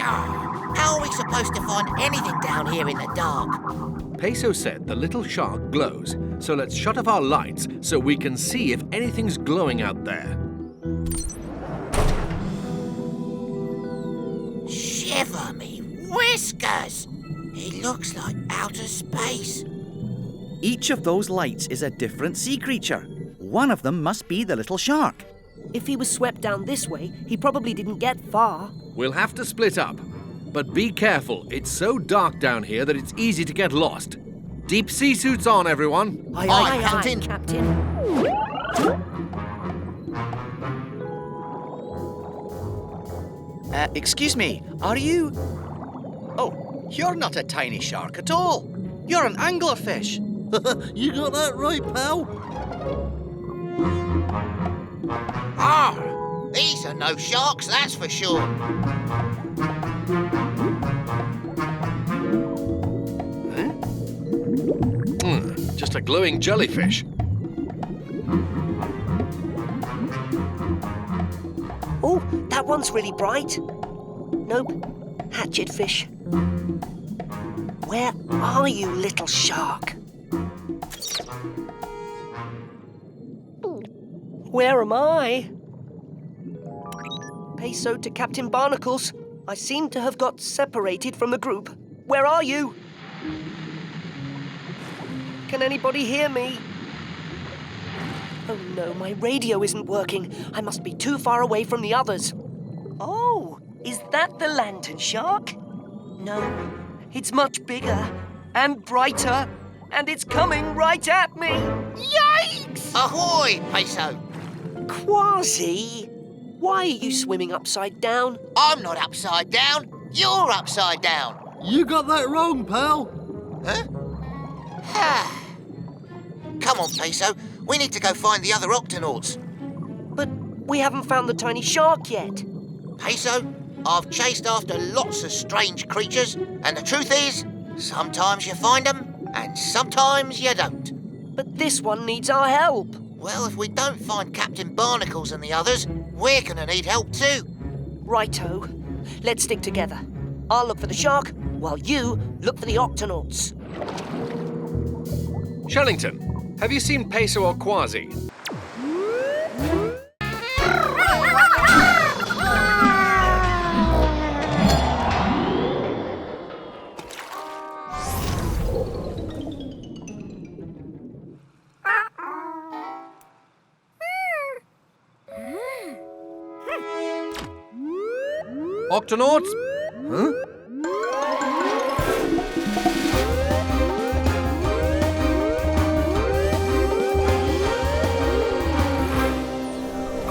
How are we supposed to find anything down here in the dark? Peso said the little shark glows, so let's shut off our lights so we can see if anything's glowing out there. Shiver me whiskers! It looks like outer space. Each of those lights is a different sea creature. One of them must be the little shark. If he was swept down this way, he probably didn't get far. We'll have to split up. But be careful, it's so dark down here that it's easy to get lost. Deep sea suits on, everyone. Aye, Captain. Captain. Excuse me, are you... Oh, you're not a tiny shark at all. You're an anglerfish. You got that right, pal. These are no sharks, that's for sure. Just a glowing jellyfish. Oh, that one's really bright. Nope, hatchet fish. Where are you, little shark? Where am I? Peso to Captain Barnacles. I seem to have got separated from the group. Where are you? Can anybody hear me? Oh no, my radio isn't working. I must be too far away from the others. Oh, is that the lantern shark? No, it's much bigger and brighter, and it's coming right at me. Yikes! Ahoy, Peso! Kwazii, why are you swimming upside down? I'm not upside down. You're upside down. You got that wrong, pal. Huh? Come on, Peso. We need to go find the other Octonauts. But we haven't found the tiny shark yet. Peso, I've chased after lots of strange creatures, and the truth is, sometimes you find them, and sometimes you don't. But this one needs our help. Well, if we don't find Captain Barnacles and the others, we're gonna need help too. Righto. Let's stick together. I'll look for the shark, while you look for the Octonauts. Shellington, have you seen Peso or Kwazii? Octonauts? Huh?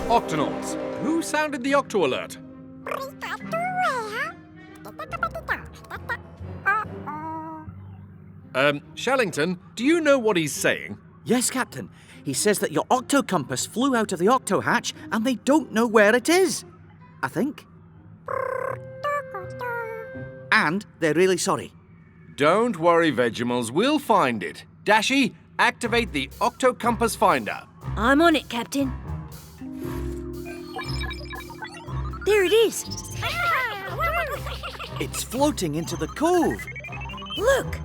Octonauts, who sounded the Octo Alert? Shellington, do you know what he's saying? Yes, Captain. He says that your octo compass flew out of the octo hatch and they don't know where it is. I think. And they're really sorry. Don't worry, Vegemals, we'll find it. Dashi, activate the Octo Compass Finder. I'm on it, Captain. There it is. It's floating into the cove. Look.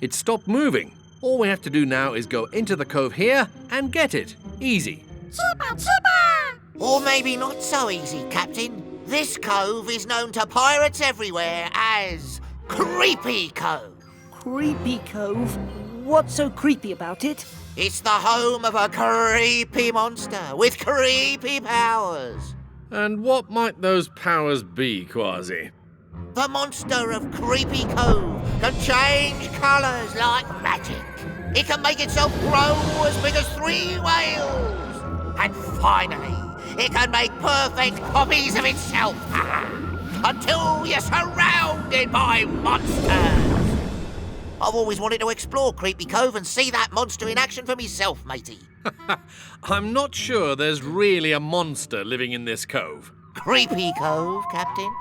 It stopped moving. All we have to do now is go into the cove here and get it. Easy. Or maybe not so easy, Captain. This cove is known to pirates everywhere as Creepy Cove. Creepy Cove? What's so creepy about it? It's the home of a creepy monster with creepy powers. And what might those powers be, Kwazii? The monster of Creepy Cove can change colours like magic. It can make itself grow as big as 3 whales. And finally, it can make perfect copies of itself. Until you're surrounded by monsters. I've always wanted to explore Creepy Cove and see that monster in action for myself, matey. I'm not sure there's really a monster living in this cove. Creepy Cove, Captain.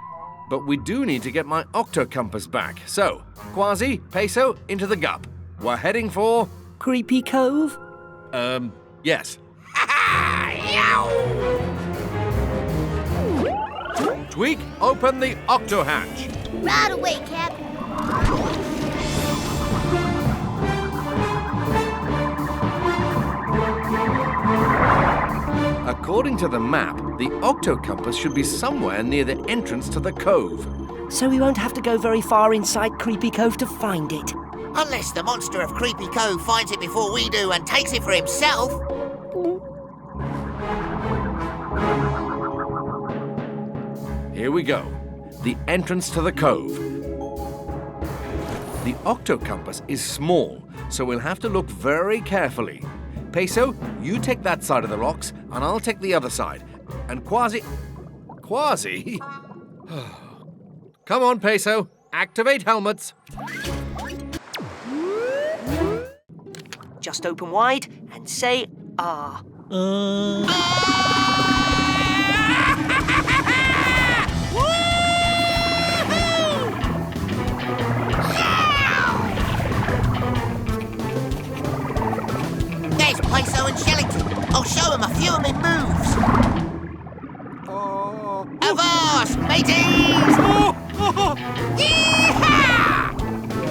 But we do need to get my octo compass back. So, Kwazii, Peso, into the Gup. We're heading for... Creepy Cove? Yes. Tweak, open the octo hatch. Right away, Cap. According to the map, the octo compass should be somewhere near the entrance to the cove. So we won't have to go very far inside Creepy Cove to find it. Unless the monster of Creepy Cove finds it before we do and takes it for himself. Here we go. The entrance to the cove. The octo compass is small, so we'll have to look very carefully. Peso, you take that side of the rocks, and I'll take the other side. And Kwazii... Kwazii? Come on, Peso. Activate helmets. Just open wide and say ah. There's Peso and Shellington. I'll show them a few of my moves. Avast, mateys! Yeehaw!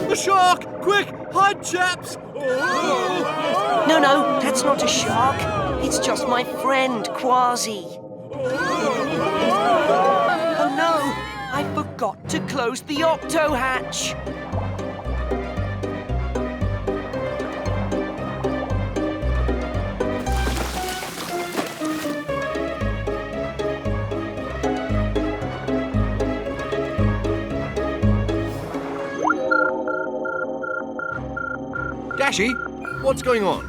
The shark! Quick, hide, chaps! No, that's not a shark. It's just my friend, Kwazii. Oh no, I forgot to close the octo hatch. Dashi, what's going on?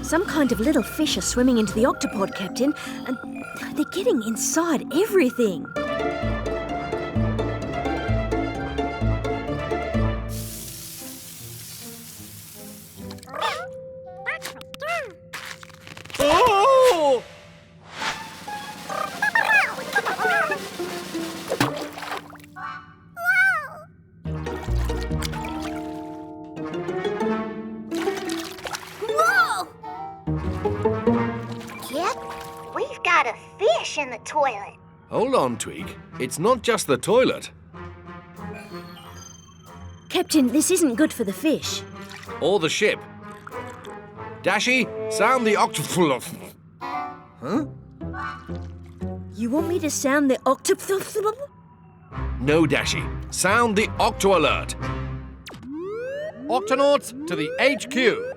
Some kind of little fish are swimming into the octopod, Captain, and they're getting inside everything. Oh! We've got a fish in the toilet. Hold on, Tweak. It's not just the toilet. Captain, this isn't good for the fish. Or the ship. Dashi, sound the octopus. Huh? You want me to sound the octopus? No, Dashi. Sound the Octo Alert. Octonauts to the HQ.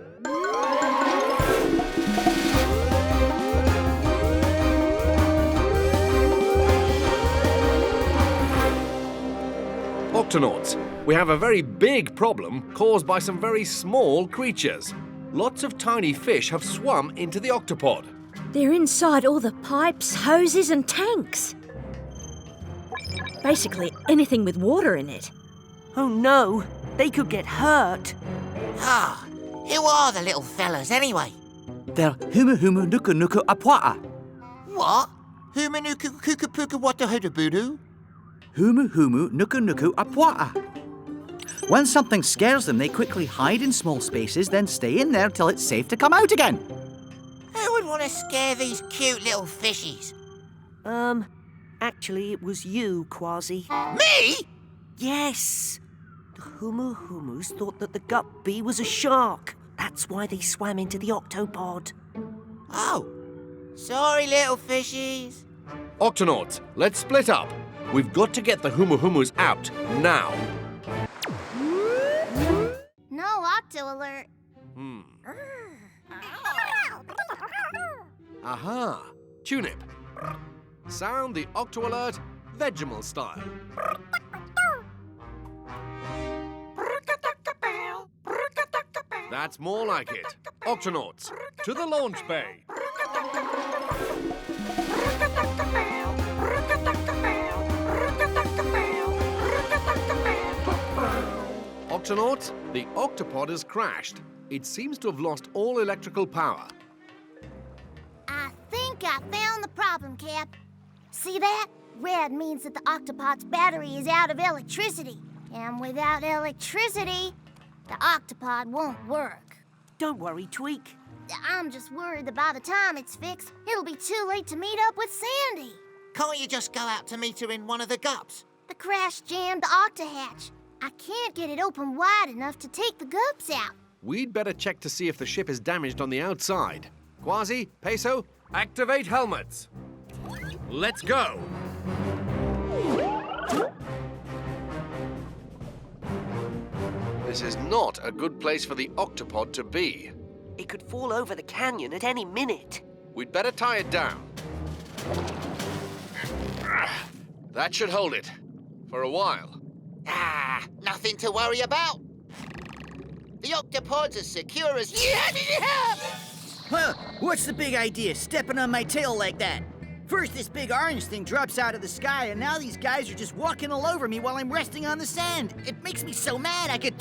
Octonauts, we have a very big problem caused by some very small creatures. Lots of tiny fish have swum into the octopod. They're inside all the pipes, hoses and tanks. Basically, anything with water in it. Oh no, they could get hurt. Ah, who are the little fellas anyway? They're Humu Humu Nuku Nuku Apwaa. What? Humanuku kukapuka watahudabudu? Humu Humu Nuku Nuku Apwaa. When something scares them, they quickly hide in small spaces, then stay in there till it's safe to come out again. Who would want to scare these cute little fishies? Actually, it was you, Kwazii. Me? Yes. The Humu Humus thought that the Gup Bee was a shark. That's why they swam into the octopod. Oh, sorry, little fishies. Octonauts, let's split up. We've got to get the Humu Humus out now. No Octo Alert. Aha! Tunip. Sound the Octo Alert Vegemal style. That's more like it. Octonauts, to the launch bay. Octonauts, the octopod has crashed. It seems to have lost all electrical power. I think I found the problem, Cap. See that? Red means that the octopod's battery is out of electricity. And without electricity, the octopod won't work. Don't worry, Tweak. I'm just worried that by the time it's fixed, it'll be too late to meet up with Sandy. Can't you just go out to meet her in one of the gups? The crash jammed the octahatch. I can't get it open wide enough to take the gups out. We'd better check to see if the ship is damaged on the outside. Kwazii, Peso, activate helmets. Let's go. This is not a good place for the Octopod to be. It could fall over the canyon at any minute. We'd better tie it down. That should hold it. For a while. Nothing to worry about. The Octopod's as secure as... Well, what's the big idea, stepping on my tail like that? First, this big orange thing drops out of the sky, and now these guys are just walking all over me while I'm resting on the sand. It makes me so mad I could...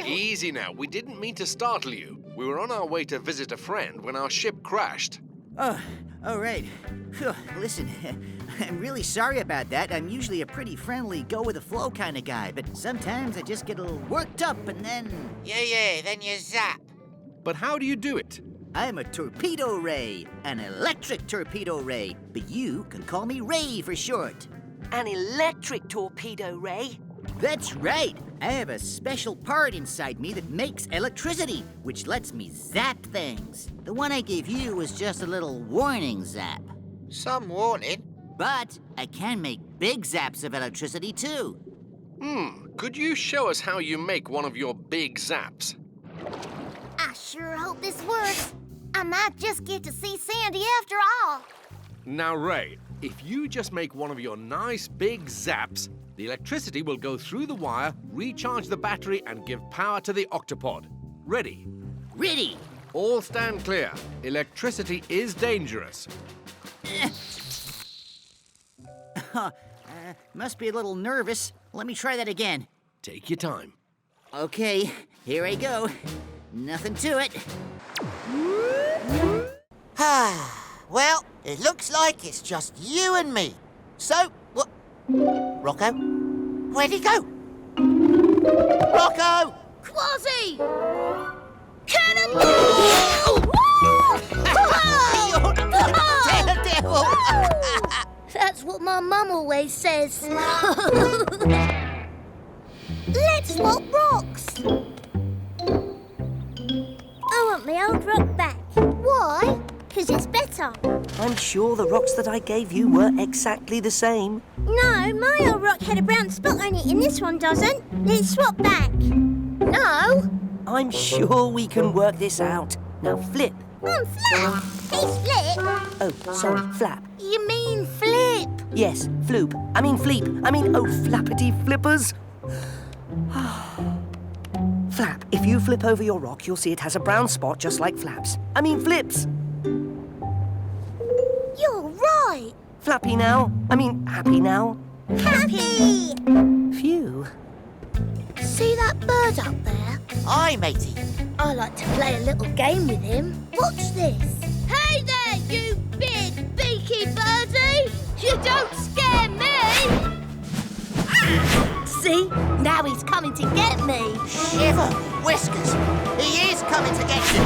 Easy now. We didn't mean to startle you. We were on our way to visit a friend when our ship crashed. Oh, all right. Phew, listen, I'm really sorry about that. I'm usually a pretty friendly, go-with-the-flow kind of guy, but sometimes I just get a little worked up and then... Yeah, then you zap. But how do you do it? I'm a torpedo ray, an electric torpedo ray, but you can call me Ray for short. An electric torpedo ray? That's right. I have a special part inside me that makes electricity, which lets me zap things. The one I gave you was just a little warning zap. Some warning. But I can make big zaps of electricity, too. Could you show us how you make one of your big zaps? I sure hope this works. I might just get to see Sandy after all. Now, Ray, if you just make one of your nice big zaps, the electricity will go through the wire, recharge the battery, and give power to the Octopod. Ready? Ready! All stand clear. Electricity is dangerous. Must be a little nervous. Let me try that again. Take your time. Okay, here I go. Nothing to it. Well, it looks like it's just you and me. So, what? Rocco? Where'd he go? Rocco! Kwazii! Cannonball! Daredevil! That's what my mum always says. Let's swap rocks. I want my old rock back. Why? Because it's better. I'm sure the rocks that I gave you were exactly the same. No, my old rock had a brown spot on it and this one doesn't. Let's swap back. No. I'm sure we can work this out. Now flip. I'm Flap. He's Flip. Oh, sorry, flap. You mean Flip? Yes, floop. I mean fleep. Oh, flappity flippers. Flap, if you flip over your rock, you'll see it has a brown spot just like Flap's. Flips. You're right. Flappy now. Happy now. Happy. Phew. See that bird up there? Aye, matey. I like to play a little game with him. Watch this. Hey there, you big beaky birdie! You don't scare me! See? Now he's coming to get me. Shiver, whiskers. He is coming to get you.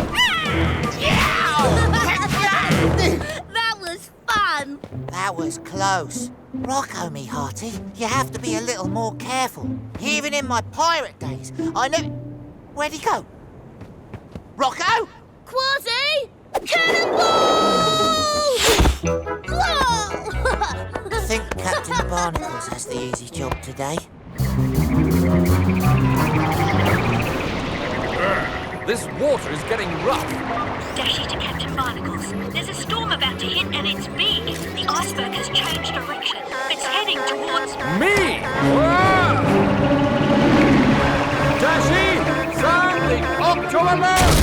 That was fun. That was close. Rocco, me hearty, you have to be a little more careful. Even in my pirate days, I never... Where'd he go? Rocco? Kwazii! Cannonball! I think Captain Barnacles has the easy job today. This water is getting rough. Dashi to Captain Barnacles. There's a storm about to hit and it's big. The iceberg has changed direction. It's heading towards... Me! Whoa! Dashi, sound the Octo Alert!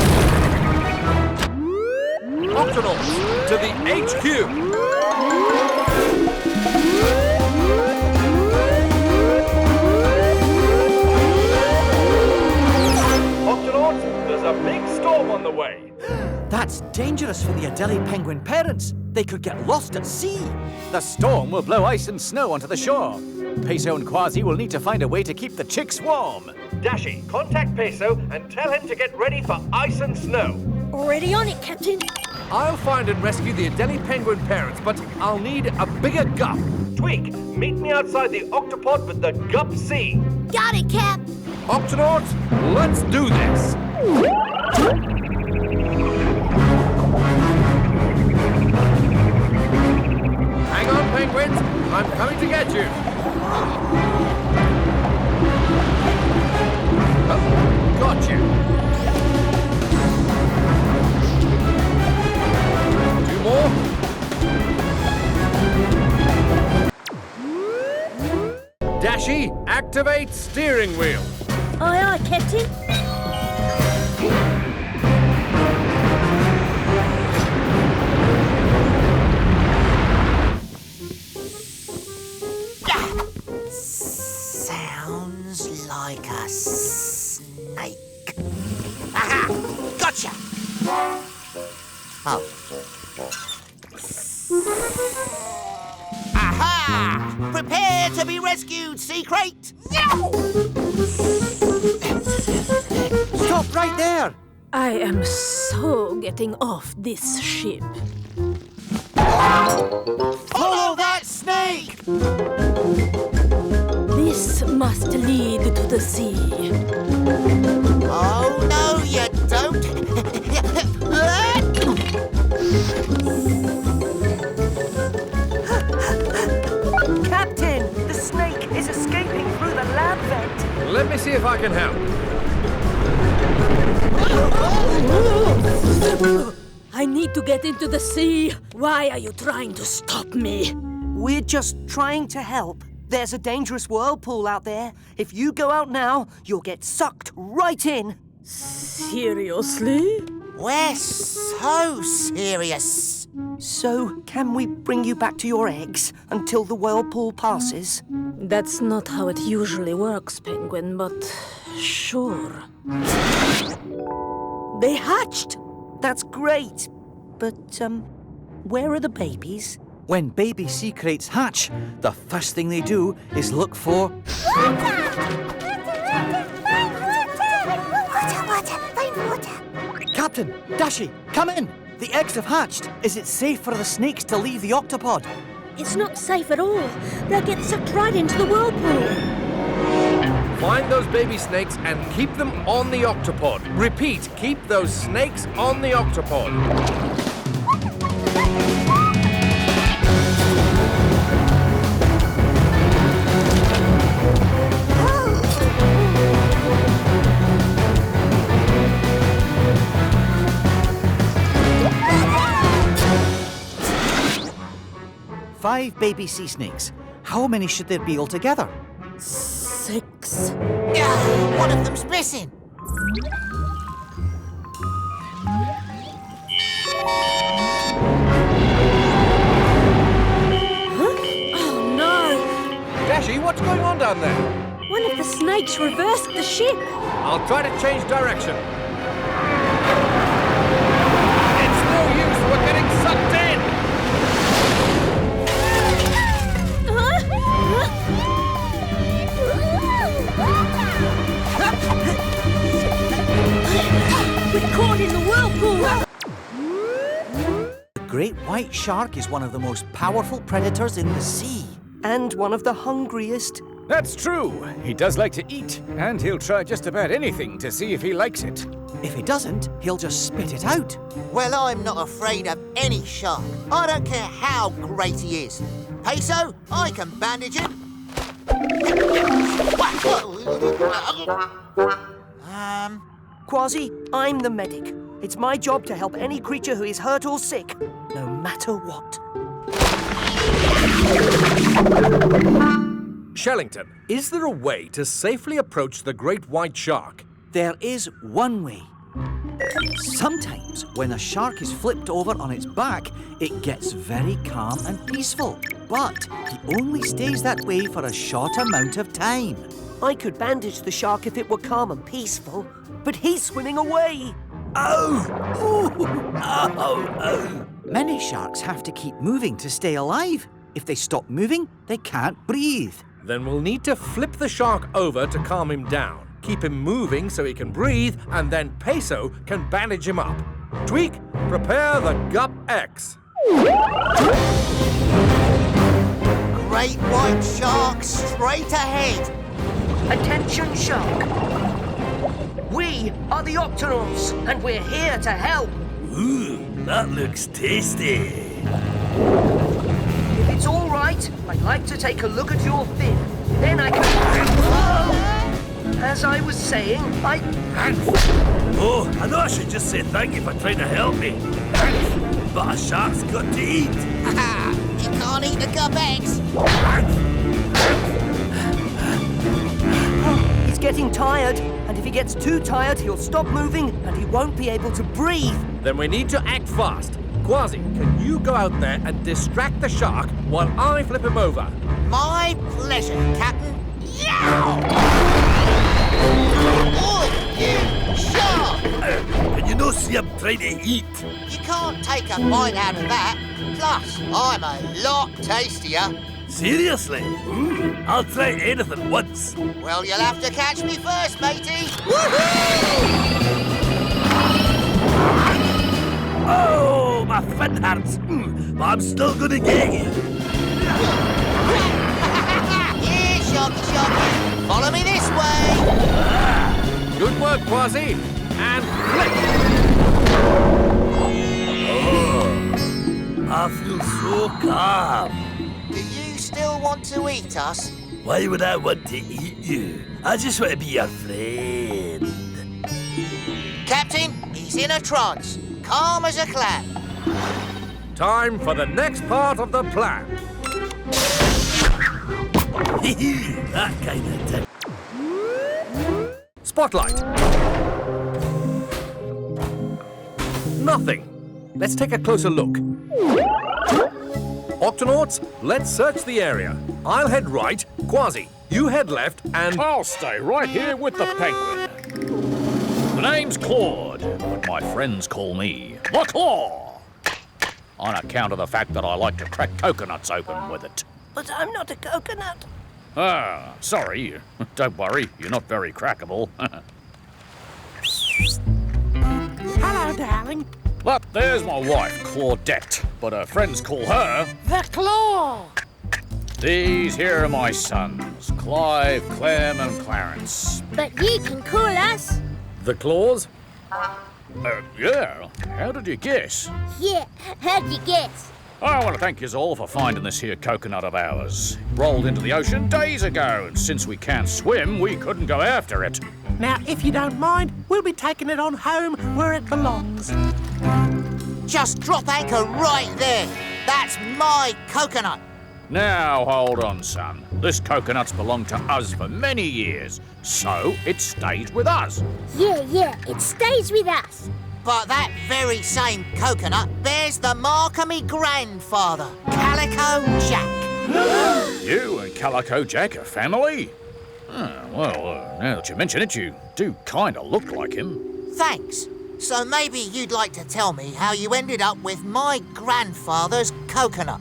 Octonauts, to the HQ! Octonauts, there's a big storm on the way. That's dangerous for the Adelie penguin parents. They could get lost at sea. The storm will blow ice and snow onto the shore. Peso and Kwazii will need to find a way to keep the chicks warm. Dashi, contact Peso and tell him to get ready for ice and snow. Already on it, Captain. I'll find and rescue the Adelie Penguin parents, but I'll need a bigger Gup. Tweak, meet me outside the Octopod with the Gup C. Got it, Cap. Octonauts, let's do this! Hang on, penguins. I'm coming to get you. Oh, got you. Two more. Dashy, activate steering wheel. Aye, aye, Captain. Sounds like a snake. Aha! Gotcha! Oh. Aha! Prepare to be rescued, Sea Crate! Stop right there! I am so getting off this ship. Follow that snake! This must lead to the sea. Oh, no, you don't. Captain, the snake is escaping through the lab vent. Let me see if I can help. I need to get into the sea. Why are you trying to stop me? We're just trying to help. There's a dangerous whirlpool out there. If you go out now, you'll get sucked right in. Seriously? We're so serious. So, can we bring you back to your eggs until the whirlpool passes? That's not how it usually works, Penguin, but sure. They hatched! That's great. But, where are the babies? When baby sea crates hatch, the first thing they do is look for... Captain, Dashy, come in! The eggs have hatched. Is it safe for the snakes to leave the octopod? It's not safe at all. They'll get sucked right into the whirlpool. Find those baby snakes and keep them on the Octopod. Repeat, keep those snakes on the Octopod. 5 baby sea snakes. How many should there be altogether? 6. One of them's missing. Oh no! Dashy, what's going on down there? One of the snakes reversed the ship. I'll try to change direction. It's no use, we're getting sucked in! We're caught in the whirlpool. The great white shark is one of the most powerful predators in the sea. And one of the hungriest. That's true. He does like to eat, and he'll try just about anything to see if he likes it. If he doesn't, he'll just spit it out. Well, I'm not afraid of any shark. I don't care how great he is. Peso, I can bandage him. Kwazii, I'm the medic. It's my job to help any creature who is hurt or sick, no matter what. Shellington, is there a way to safely approach the great white shark? There is one way. Sometimes, when a shark is flipped over on its back, it gets very calm and peaceful. But he only stays that way for a short amount of time. I could bandage the shark if it were calm and peaceful, but he's swimming away. Oh! Ooh! Oh! Many sharks have to keep moving to stay alive. If they stop moving, they can't breathe. Then we'll need to flip the shark over to calm him down. Keep him moving so he can breathe, and then Peso can bandage him up. Tweak, prepare the Gup X. Great white shark straight ahead. Attention, shark. We are the Octonauts, and we're here to help. Ooh, that looks tasty. If it's all right, I'd like to take a look at your fin. Then I can... Whoa! As I was saying, Oh, I know I should just say thank you for trying to help me. But a shark's got to eat. Ha! You can't eat the Gup X. He's getting tired, and if he gets too tired, he'll stop moving, and he won't be able to breathe. Then we need to act fast. Kwazii, can you go out there and distract the shark while I flip him over? My pleasure, Captain. Yow! Oi, you shark! Can you not see I'm trying to eat? You can't take a bite out of that. Plus, I'm a lot tastier. Seriously? I'll try anything once. Well, you'll have to catch me first, matey. Woohoo! Oh, my fin hurts. But I'm still gonna get you. Here, sharky, sharky. Follow me this way. Good work, Kwazii. And flip. Oh, I feel so calm. Do you still want to eat us? Why would I want to eat you? I just want to be your friend. Captain, he's in a trance. Calm as a clam. Time for the next part of the plan. That kind of thing. Spotlight. Nothing. Let's take a closer look. Octonauts, let's search the area. I'll head right. Kwazii, you head left, and... I'll stay right here with the penguin. The name's Claude, but my friends call me the Claw, on account of the fact that I like to crack coconuts open with it. But I'm not a coconut. Ah, sorry. Don't worry, you're not very crackable. Hello, darling. But there's my wife, Claudette, but her friends call her... The Claw. These here are my sons, Clive, Clem and Clarence. But you can call us. The claws? Yeah, how did you guess? Yeah, how'd you guess? I want to thank you all for finding this here coconut of ours. Rolled into the ocean days ago, and since we can't swim, we couldn't go after it. Now, if you don't mind, we'll be taking it on home where it belongs. Just drop anchor right there. That's my coconut. Now, hold on, son. This coconut's belonged to us for many years, so it stays with us. Yeah, it stays with us. But that very same coconut bears the mark of me grandfather, Calico Jack. You and Calico Jack are family? Well, now that you mention it, you do kind of look like him. Thanks. So maybe you'd like to tell me how you ended up with my grandfather's coconut.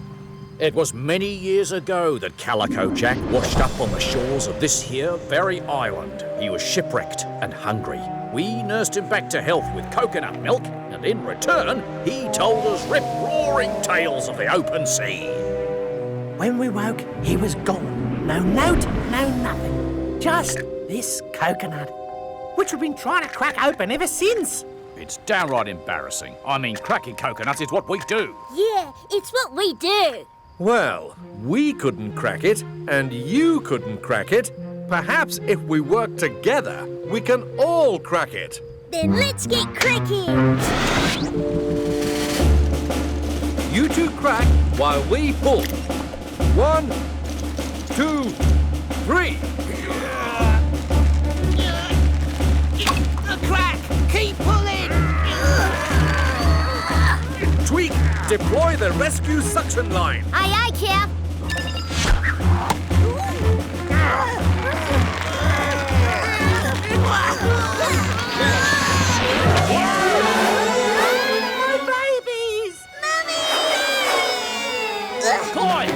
It was many years ago that Calico Jack washed up on the shores of this here very island. He was shipwrecked and hungry. We nursed him back to health with coconut milk, and in return, he told us rip-roaring tales of the open sea. When we woke, he was gone. No note, no nothing. Just this coconut, which we've been trying to crack open ever since. It's downright embarrassing. I mean, cracking coconuts is what we do. Yeah, it's what we do. Well, we couldn't crack it, and you couldn't crack it. Perhaps if we work together, we can all crack it. Then let's get cracking. You two crack while we pull. 1, 2, 3. Crack! Keep pulling! Tweak, deploy the rescue suction line. Aye, aye, Cap. My babies! Clive!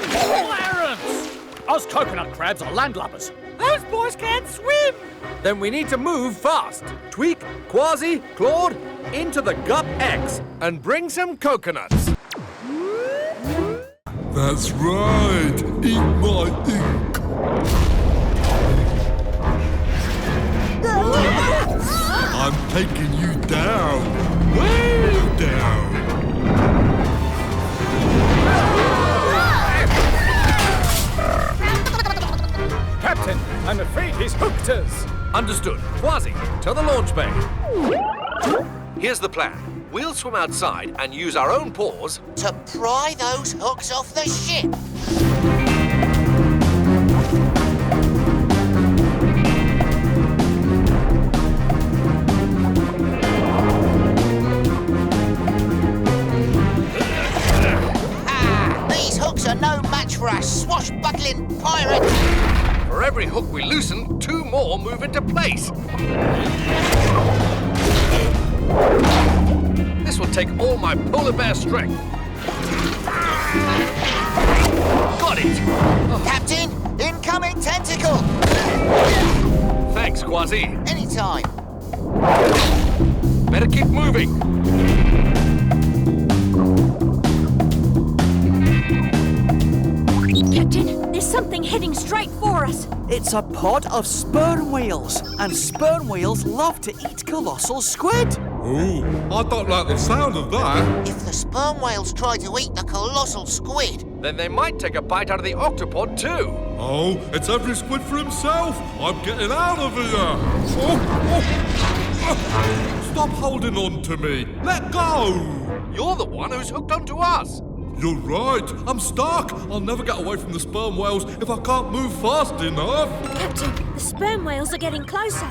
Clarence! Us coconut crabs are landlubbers. Those boys can't swim! Then we need to move fast. Tweak, Kwazii, Claude, into the Gup X and bring some coconuts. That's right. Eat my ink. I'm taking you down. Way down. Captain, I'm afraid he's hooked us. Understood. Kwazii, to the launch bay. Here's the plan. We'll swim outside and use our own paws To pry those hooks off the ship. These hooks are no match for a swashbuckling pirate. For every hook we loosen, 2 more move into place. This will take all my polar bear strength. Got it! Captain, incoming tentacle. Thanks, Kwazii. Anytime. Better keep moving. Captain, there's something heading straight for us. It's a pod of sperm whales, and sperm whales love to eat colossal squid. Ooh, I don't like the sound of that. If the sperm whales try to eat the colossal squid, Then they might take a bite out of the octopod too. Oh, it's every squid for himself. I'm getting out of here. Stop holding on to me. Let go. You're the one who's hooked onto us. You're right. I'm stuck. I'll never get away from the sperm whales if I can't move fast enough. Captain, the sperm whales are getting closer.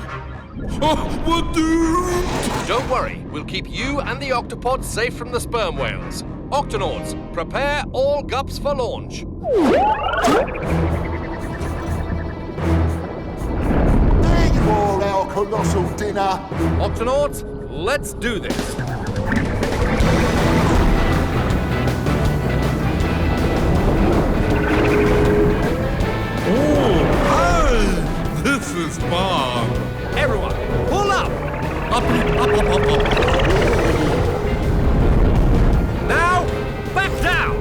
Oh, we're doomed. Don't worry, we'll keep you and the octopod safe from the sperm whales. Octonauts, prepare all gups for launch. There you are, our colossal dinner. Octonauts, let's do this. Hey, this is fun. Everyone, pull up. Up. Now, back down.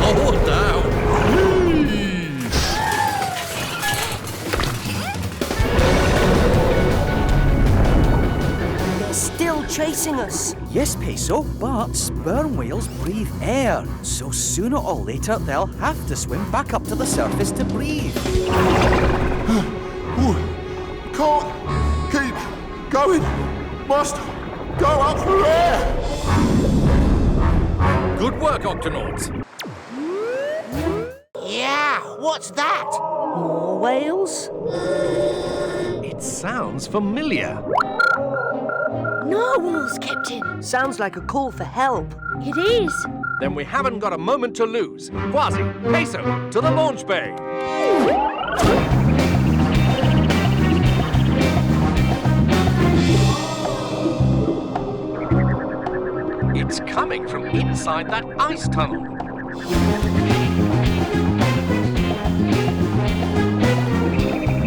Oh, down. They're still chasing us. Yes, Peso, but sperm whales breathe air, so sooner or later they'll have to swim back up to the surface to breathe. Can't keep going. Must go up for air. Good work, Octonauts. yeah, what's that? More whales? It sounds familiar. Narwhals, Captain. Sounds like a call for help. It is. Then we haven't got a moment to lose. Kwazii, Peso, to the launch bay. It's coming from inside that ice tunnel.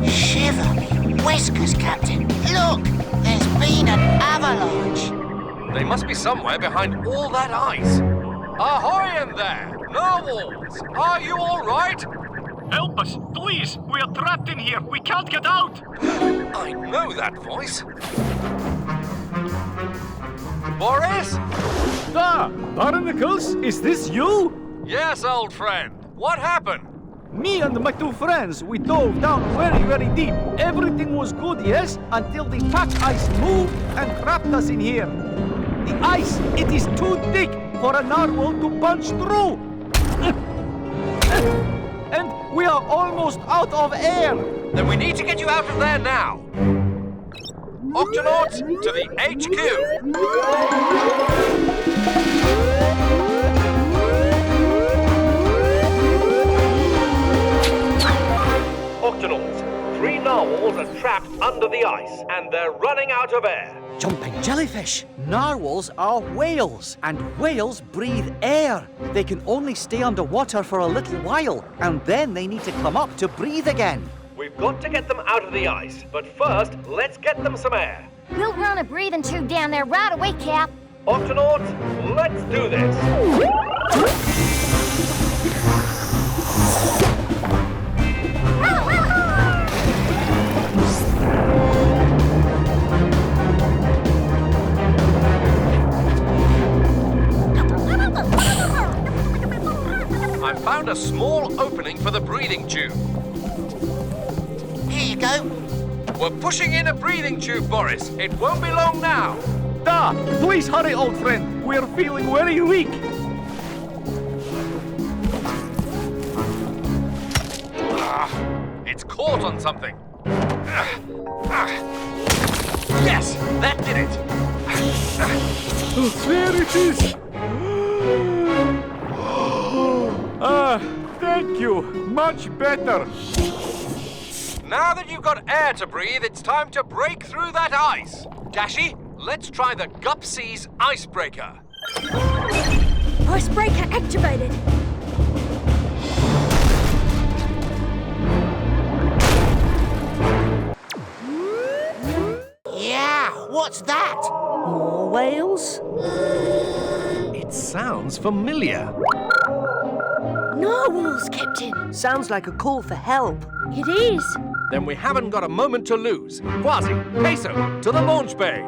Shiver me whiskers, Captain. Look, there's been an avalanche. They must be somewhere behind all that ice. Ahoy in there! Narwhals! Are you all right? Help us, please. We are trapped in here. We can't get out. I know that voice. Boris? Ah, Barnacles, is this you? Yes, old friend. What happened? Me and my 2 friends, we dove down very, very deep. Everything was good, yes, until the pack ice moved and trapped us in here. The ice, it is too thick for a narwhal to punch through. And we are almost out of air. Then we need to get you out of there now. Octonauts, to the HQ. Octonauts, 3 narwhals are trapped under the ice, and they're running out of air. Jumping jellyfish. Narwhals are whales, and whales breathe air. They can only stay underwater for a little while, and then they need to come up to breathe again. We've got to get them out of the ice, but first, let's get them some air. We'll run a breathing tube down there right away, Cap. Octonauts, let's do this. I found a small opening for the breathing tube. Here you go. We're pushing in a breathing tube, Boris. It won't be long now. Da! Please hurry, old friend. We're feeling very weak. It's caught on something. Yes, that did it. There it is. Thank you. Much better. Now that you've got air to breathe, it's time to break through that ice. Dashi, let's try the Gup Sea's icebreaker. Icebreaker activated. Yeah, what's that? More whales? It sounds familiar. Narwhals, Captain. Sounds like a call for help. It is. Then we haven't got a moment to lose. Kwazii, Peso, to the launch bay.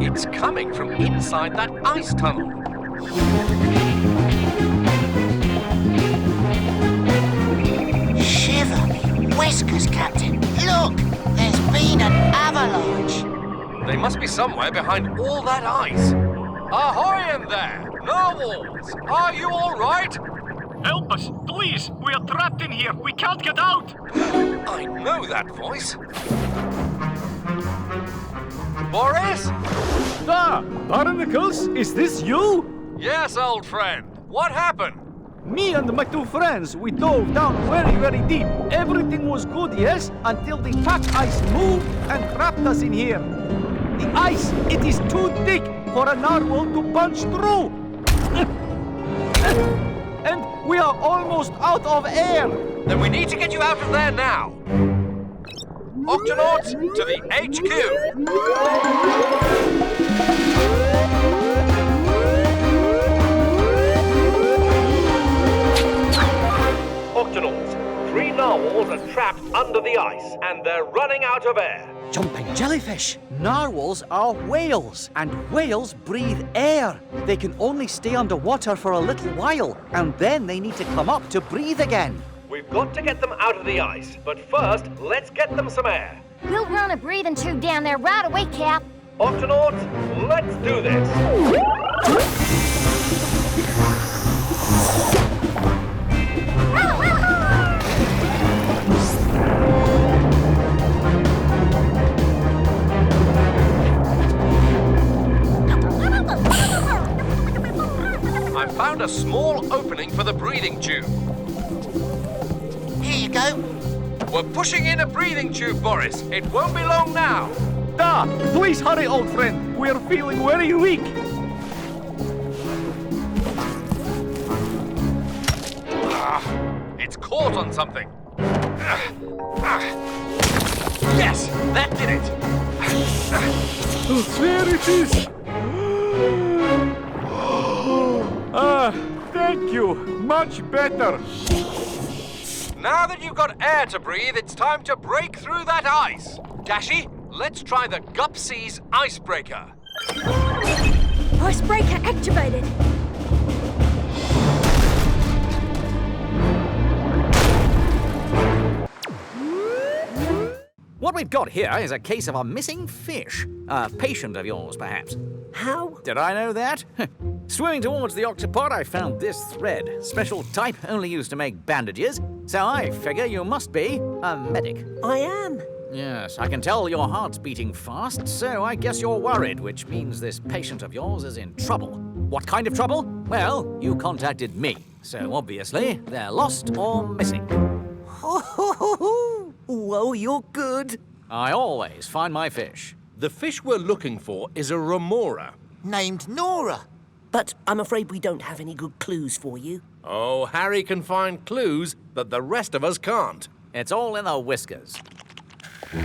It's coming from inside that ice tunnel. Shiver me whiskers, Captain. Look, there's been an avalanche. They must be somewhere behind all that ice. Ahoy in there! Narwhals! Are you all right? Help us, please. We are trapped in here. We can't get out. I know that voice. Boris? Da! Barnacles, is this you? Yes, old friend. What happened? Me and my two friends, we dove down very, very deep. Everything was good, yes? Until the pack ice moved and trapped us in here. The ice, it is too thick for a narwhal to punch through. And we are almost out of air. Then we need to get you out of there now. Octonauts, to the HQ. Octonauts, 3 narwhals are trapped under the ice, and they're running out of air. Jumping jellyfish. Narwhals are whales, and whales breathe air. They can only stay underwater for a little while, and then they need to come up to breathe again. We've got to get them out of the ice, but first, let's get them some air. We'll run a breathing tube down there right away, Cap. Octonauts, let's do this. I found a small opening for the breathing tube. Here you go. We're pushing in a breathing tube, Boris. It won't be long now. Da! Please hurry, old friend. We're feeling very weak. It's caught on something. Yes, that did it. There it is. Thank you. Much better. Now that you've got air to breathe, it's time to break through that ice. Dashi, let's try the Gup Sea's icebreaker. Icebreaker activated. What we've got here is a case of a missing fish. A patient of yours, perhaps. How? Did I know that? Swimming towards the Octopod, I found this thread. Special type, only used to make bandages. So I figure you must be a medic. I am. Yes, I can tell your heart's beating fast, so I guess you're worried, which means this patient of yours is in trouble. What kind of trouble? Well, you contacted me, so obviously they're lost or missing. Whoa, you're good. I always find my fish. The fish we're looking for is a remora. named Nora. But I'm afraid we don't have any good clues for you. Oh, Harry can find clues that the rest of us can't. It's all in the whiskers.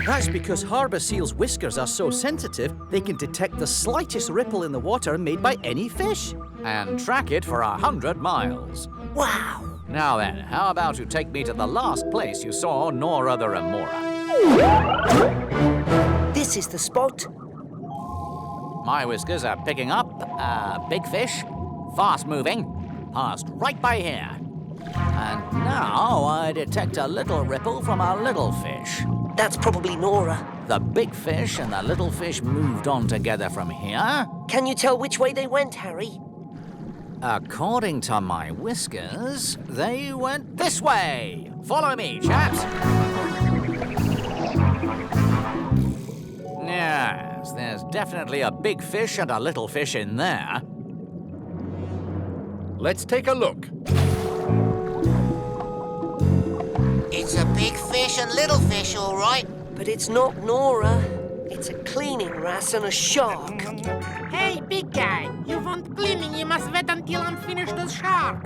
That's because harbour seals' whiskers are so sensitive, they can detect the slightest ripple in the water made by any fish. And track it for 100 miles. Wow! Now then, how about you take me to the last place you saw Nora the Remora? This is the spot. My whiskers are picking up a big fish, fast-moving, passed right by here. And now I detect a little ripple from a little fish. That's probably Nora. The big fish and the little fish moved on together from here. Can you tell which way they went, Harry? According to my whiskers, they went this way. Follow me, chaps. Yes, there's definitely a big fish and a little fish in there. Let's take a look. It's a big fish and little fish, all right. But it's not Nora. It's a cleaning wrasse and a shark. Hey, big guy, you want cleaning, you must wait until I'm finished with shark.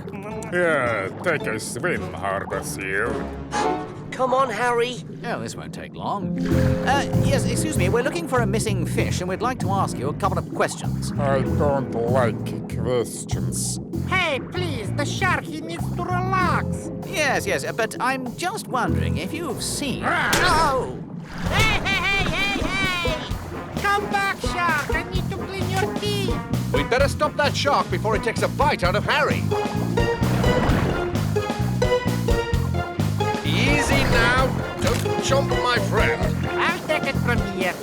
Yeah, take a swim, harbour seal. Come on, Harry. Oh, this won't take long. Yes, excuse me, we're looking for a missing fish and we'd like to ask you a couple of questions. I don't like questions. Hey, please, the shark, he needs to relax. Yes, but I'm just wondering if you've seen... Oh! Hey! Come back, shark, I need to clean your teeth. We'd better stop that shark before it takes a bite out of Harry. Easy now. Don't chomp, my friend. I'll take it from here.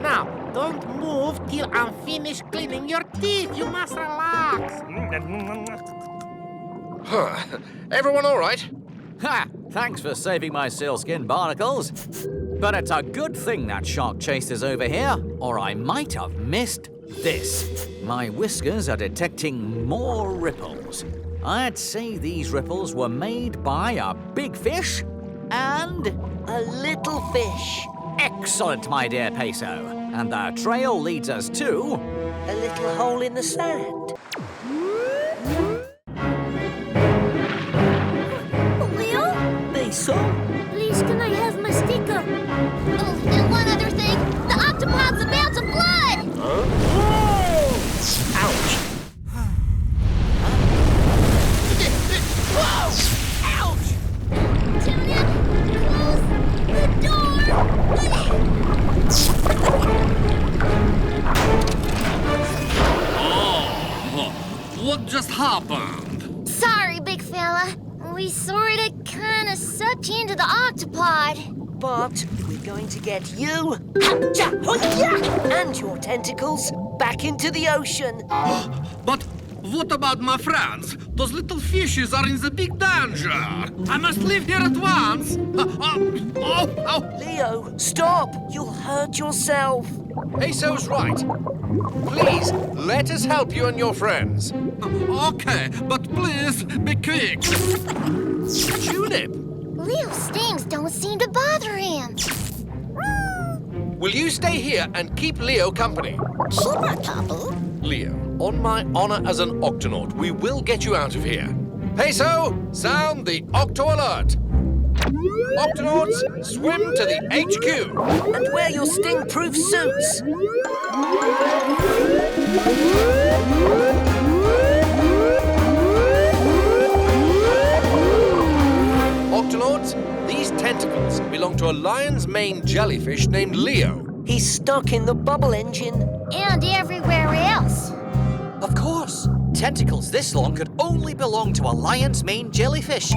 Now, don't move till I'm finished cleaning your teeth. You must relax. Everyone all right? Ha! Thanks for saving my sealskin barnacles. But it's a good thing that shark chase is over here, or I might have missed this. My whiskers are detecting more ripples. I'd say these ripples were made by a big fish and a little fish. Excellent, my dear Peso. And the trail leads us to... a little hole in the sand. Leo? Peso? Please, can I have my sticker? Oh, and one other thing. The octopod's about to flood! Ouch! Whoa! Ouch! Tune in! Close the door! What just happened? Sorry, big fella. We sorta kinda sucked you into the octopod. But we're going to get you and your tentacles back into the ocean. But what about my friends? Those little fishes are in the big danger. I must leave here at once. Leo, stop! You'll hurt yourself. Peso's right. Please, let us help you and your friends. Okay, but please be quick. Tulip, Leo's stings don't seem to bother him. will you stay here and keep Leo company? Sure, Papa. Leo, on my honor as an Octonaut, we will get you out of here. Peso, sound the Octo Alert. Octonauts, swim to the HQ. And wear your sting-proof suits. Octonauts, these tentacles belong to a lion's mane jellyfish named Leo. He's stuck in the bubble engine. And everywhere else. Of course. Tentacles this long could only belong to a lion's mane jellyfish.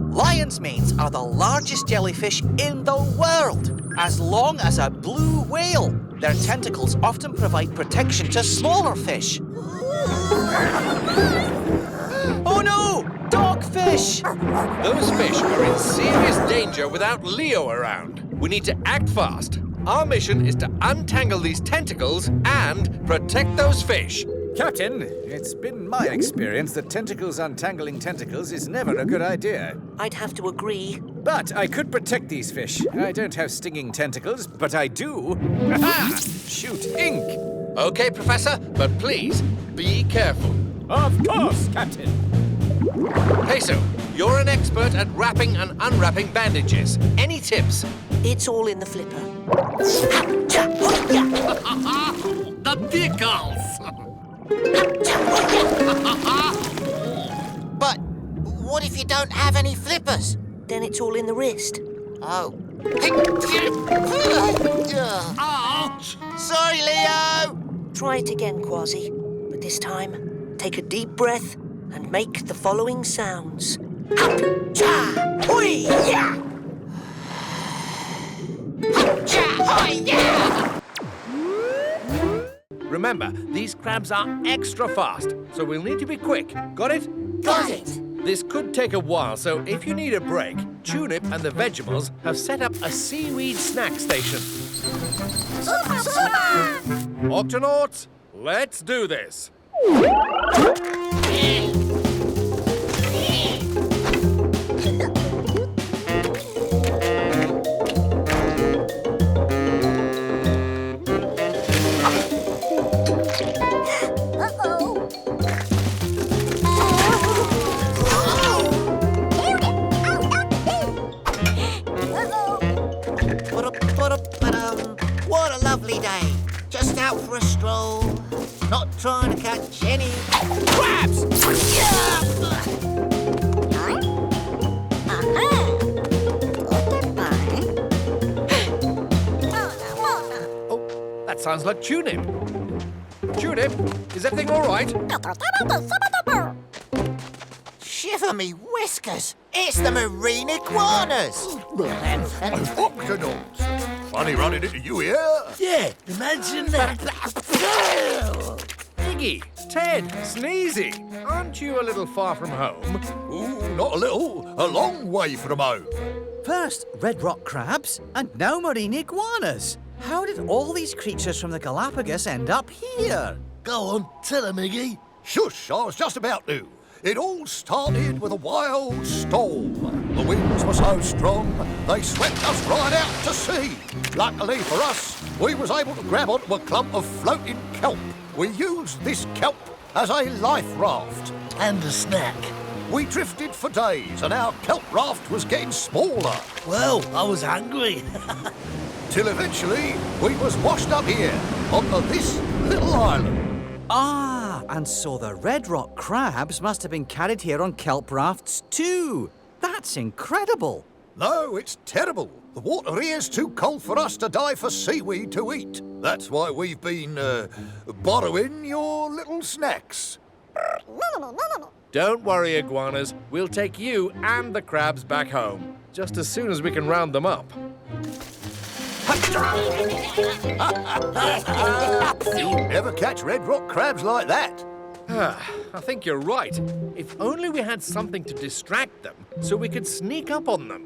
Lion's manes are the largest jellyfish in the world, as long as a blue whale. Their tentacles often provide protection to smaller fish. Oh no! Dogfish! Those fish are in serious danger without Leo around. We need to act fast. Our mission is to untangle these tentacles and protect those fish. Captain, it's been my experience that tentacles untangling tentacles is never a good idea. I'd have to agree. But I could protect these fish. I don't have stinging tentacles, but I do. Aha! Shoot ink! Okay, Professor, but please be careful. Of course, Captain. Peso, you're an expert at wrapping and unwrapping bandages. Any tips? It's all in the flipper. The tickles! But what if you don't have any flippers? Then it's all in the wrist. Oh. Ouch! Sorry, Leo! Try it again, Kwazii. But this time, take a deep breath and make the following sounds. Remember, these crabs are extra fast, so we'll need to be quick. Got it? Got it! This could take a while, so if you need a break, Tulip and the Vegemals have set up a seaweed snack station. Octonauts, let's do this. What a lovely day. Just out for a stroll. Not trying to catch any crabs. Oh, that sounds like Tulip. Tulip, is everything all right? Shiver me whiskers. It's the marine iguanas. Octonauts. Funny running into you here. Yeah, imagine that. Iggy, Ted, Sneezy, aren't you a little far from home? Ooh, not a little. A long way from home. First, red rock crabs, and now marine iguanas. How did all these creatures from the Galapagos end up here? Go on, tell him, Iggy. Shush, I was just about to. It all started with a wild storm. The winds were so strong, they swept us right out to sea. Luckily for us, we was able to grab onto a clump of floating kelp. We used this kelp as a life raft. And a snack. We drifted for days and our kelp raft was getting smaller. Well, I was hungry. Till eventually, we was washed up here, onto this little island. Ah, and so the red rock crabs must have been carried here on kelp rafts too. That's incredible. No, it's terrible. The water here's too cold for us to dive for seaweed to eat. That's why we've been, borrowing your little snacks. Don't worry, iguanas. We'll take you and the crabs back home, just as soon as we can round them up. You'll never catch red rock crabs like that. I think you're right. If only we had something to distract them so we could sneak up on them.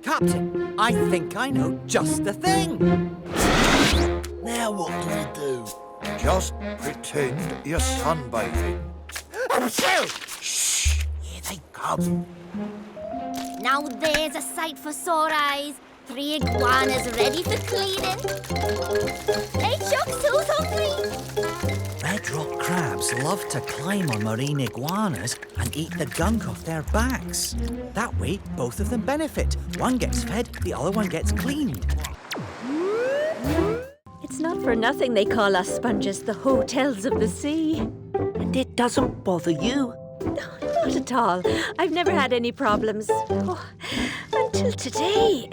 Captain, I think I know just the thing. Now what do we do? Just pretend you're sunbathing. Shh! Here they come. Now there's a sight for sore eyes. 3 iguanas ready for cleaning. Hey, Chuck's so hungry. Red rock crabs love to climb on marine iguanas and eat the gunk off their backs. That way, both of them benefit. One gets fed, the other one gets cleaned. It's not for nothing they call us sponges the hotels of the sea. And it doesn't bother you? Not at all. I've never had any problems. Oh, until today.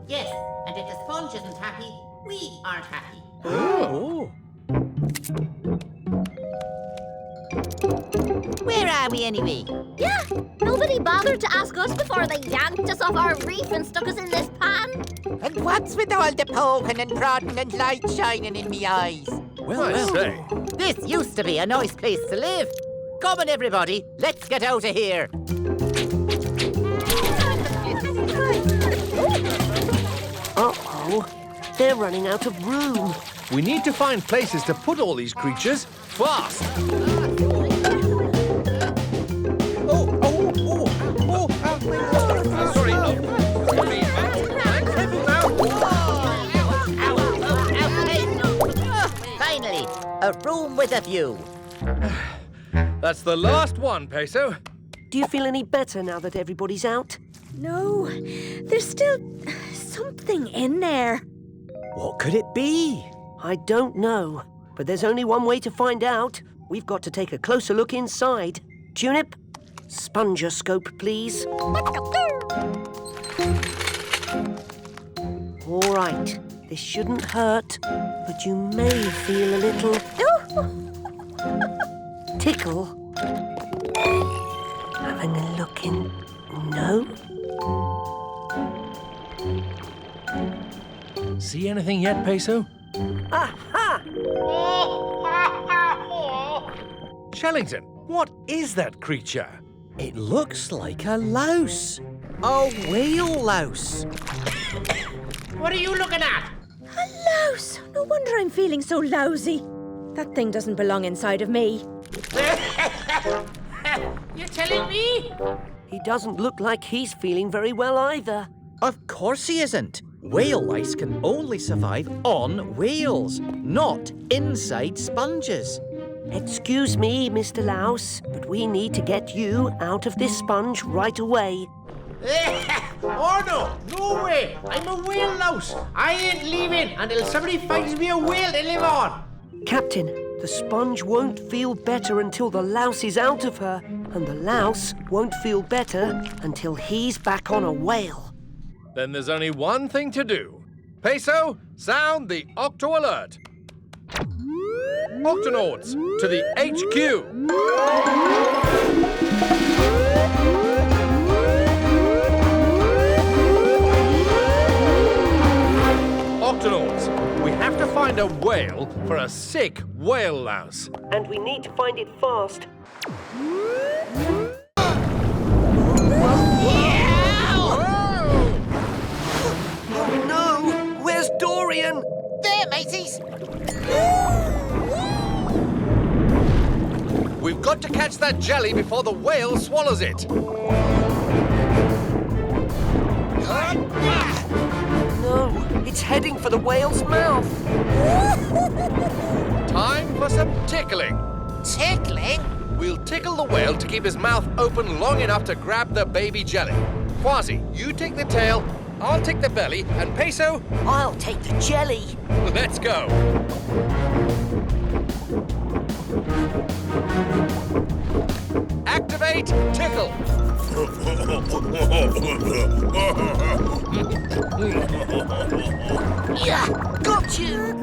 Yes, and if the sponge isn't happy, we aren't happy. Oh. Where are we anyway? Yeah, nobody bothered to ask us before they yanked us off our reef and stuck us in this pan. And what's with all the poking and prodding and light shining in me eyes? Well, say. This used to be a nice place to live. Come on, everybody, let's get out of here. Uh-oh, they're running out of room. We need to find places to put all these creatures fast. Sorry. Finally, a A room with a view. That's the last one, Peso. Do you feel any better now that everybody's out? No, there's still something in there. What could it be? I don't know, but there's only one way to find out. We've got to take a closer look inside. Tunip, spongioscope, please. All right, this shouldn't hurt, but you may feel a little tickle. Having a look in. No? See anything yet, Peso? Aha! Shellington, what is that creature? It looks like a louse. A whale louse. What are you looking at? A louse. No wonder I'm feeling so lousy. That thing doesn't belong inside of me. You're telling me? He doesn't look like he's feeling very well either. Of course he isn't. Whale lice can only survive on whales, not inside sponges. Excuse me, Mr. Louse, but we need to get you out of this sponge right away. Oh no, no way! I'm a whale louse. I ain't leaving until somebody finds me a whale to live on. Captain, the sponge won't feel better until the louse is out of her, and the louse won't feel better until he's back on a whale. Then there's only one thing to do. Peso, sound the Octo Alert. Octonauts, to the HQ. Octonauts, we have to find a whale for a sick whale louse. And we need to find it fast. Oh no! Where's Dorian? There, mateys. We've got to catch that jelly before the whale swallows it. No, it's heading for the whale's mouth. Time for some tickling. Tickling? We'll tickle the whale to keep his mouth open long enough to grab the baby jelly. Kwazii, you take the tail, I'll take the belly, and Peso, I'll take the jelly. Let's go. Activate tickle. Yeah, got you.